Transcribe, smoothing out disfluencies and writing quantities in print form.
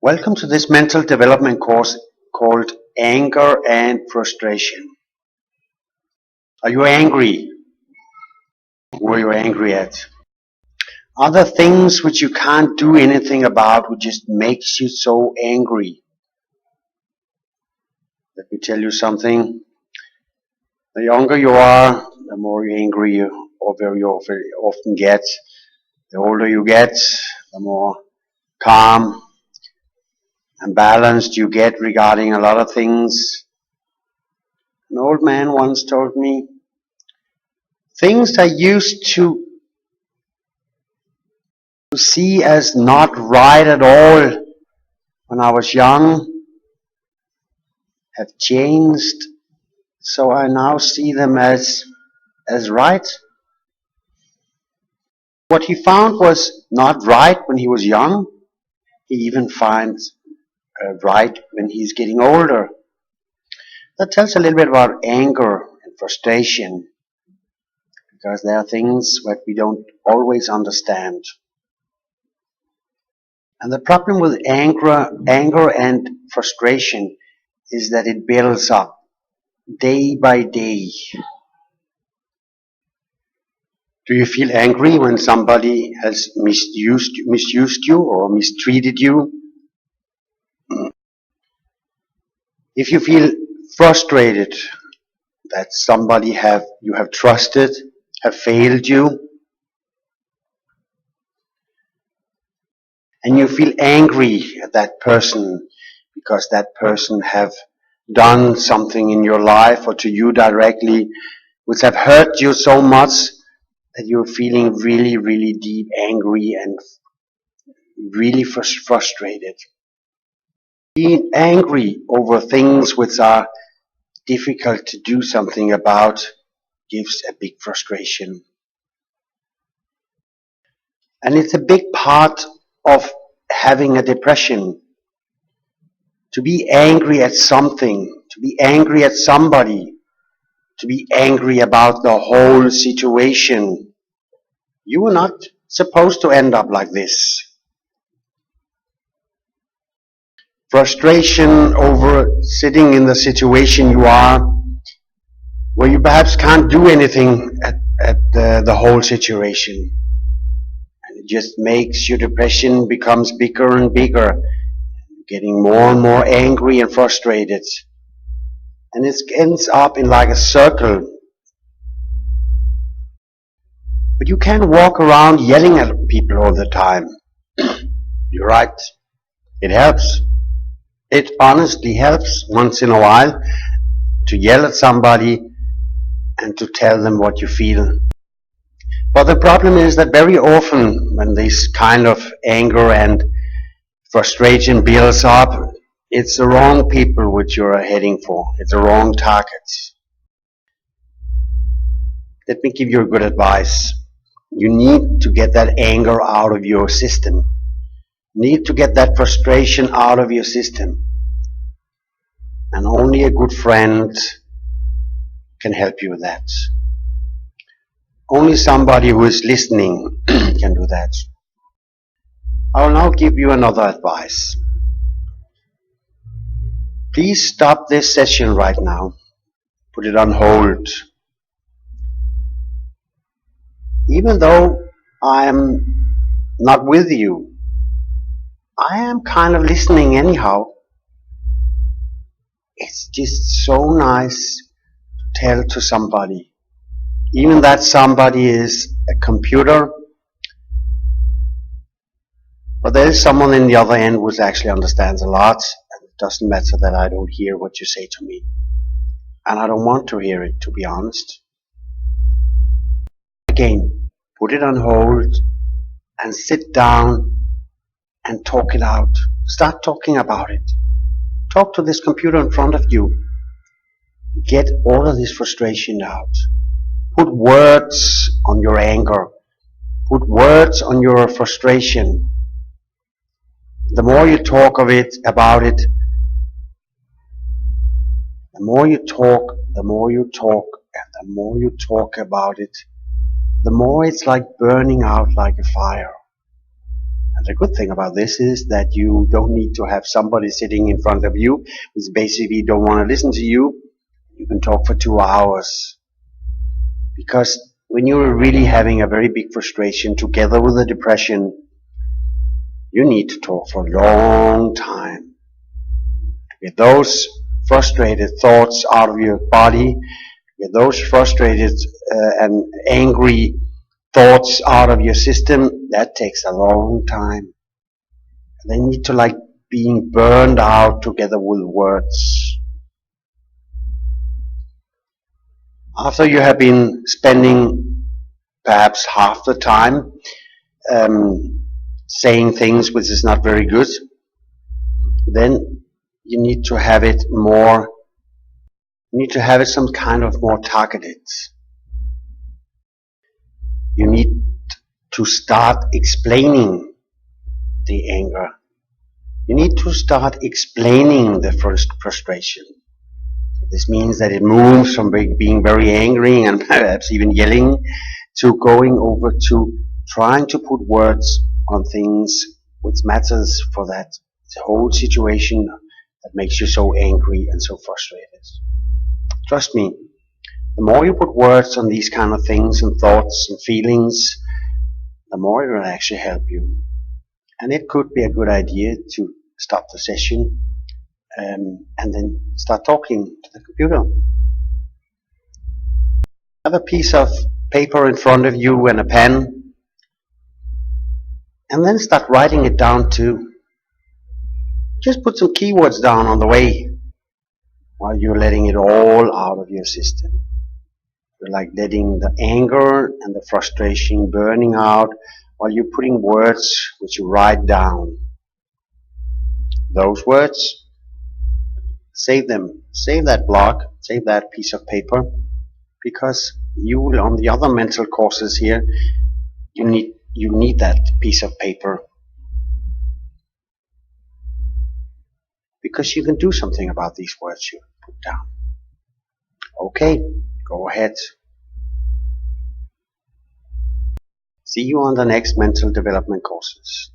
Welcome to this mental development course called Anger and Frustration. Are you angry? What are you angry at? Are there things which you can't do anything about which just makes you so angry? Let me tell you something. The younger you are, the more angry you very often get. The older you get, the more calm and balanced you get regarding a lot of things. An old man once told me, things I used to see as not right at all when I was young have changed, so I now see them as right. What he found was not right when he was young, he even finds right when he's getting older. That tells a little bit about anger and frustration, because there are things that we don't always understand. And the problem with anger and frustration is that it builds up day by day. Do you feel angry when somebody has misused you or mistreated you? If you feel frustrated that somebody you have trusted have failed you, and you feel angry at that person because that person have done something in your life or to you directly which have hurt you so much that you're feeling really, really deep angry and really frustrated. Being angry over things which are difficult to do something about gives a big frustration. And it's a big part of having a depression. To be angry at something, to be angry at somebody, to be angry about the whole situation. You are not supposed to end up like this. Frustration over sitting in the situation you are, where you perhaps can't do anything at the whole situation. And it just makes your depression becomes bigger and bigger, getting more and more angry and frustrated. And it ends up in like a circle. But you can't walk around yelling at people all the time. You're right. It helps. It honestly helps once in a while to yell at somebody and to tell them what you feel. But the problem is that very often when this kind of anger and frustration builds up, it's the wrong people which you're heading for. It's the wrong targets. Let me give you a good advice. You need to get that anger out of your system. You need to get that frustration out of your system. And only a good friend can help you with that. Only somebody who is listening can do that. I will now give you another advice. Please stop this session right now. Put it on hold. Even though I am not with you, I am kind of listening anyhow. It's just so nice to tell to somebody. Even that somebody is a computer, but there is someone in the other end who actually understands a lot, and it doesn't matter that I don't hear what you say to me. And I don't want to hear it, to be honest. Again, put it on hold and sit down and talk it out. Start talking about it. Talk to this computer in front of you. Get all of this frustration out. Put words on your anger. Put words on your frustration. The more you talk about it, the more you talk, and the more you talk about it, the more it's like burning out like a fire. And The good thing about this is that you don't need to have somebody sitting in front of you who's basically don't want to listen to you. You can talk for 2 hours. Because when you're really having a very big frustration together with a depression, you need to talk for a long time to get those frustrated thoughts out of your body, get those frustrated and angry thoughts out of your system. That takes a long time. They need to like being burned out together with words. After you have been spending perhaps half the time saying things which is not very good, then you need to have it more, you need to have it some kind of more targeted. You need to start explaining the anger. You need to start explaining the frustration. This means that it moves from being very angry and perhaps even yelling to going over to trying to put words on things which matters for that whole situation that makes you so angry and so frustrated. Trust me, the more you put words on these kind of things and thoughts and feelings, the more it will actually help you. And it could be a good idea to stop the session and then start talking to the computer. Have a piece of paper in front of you and a pen, and then start writing it down too. Just put some keywords down on the way while you're letting it all out of your system. You're like letting the anger and the frustration burning out while you're putting words which you write down. Those words, save them. Save that block, save that piece of paper, because you on the other mental courses here, you need that piece of paper. Because you can do something about these words you put down. Okay, go ahead. See you on the next mental development courses.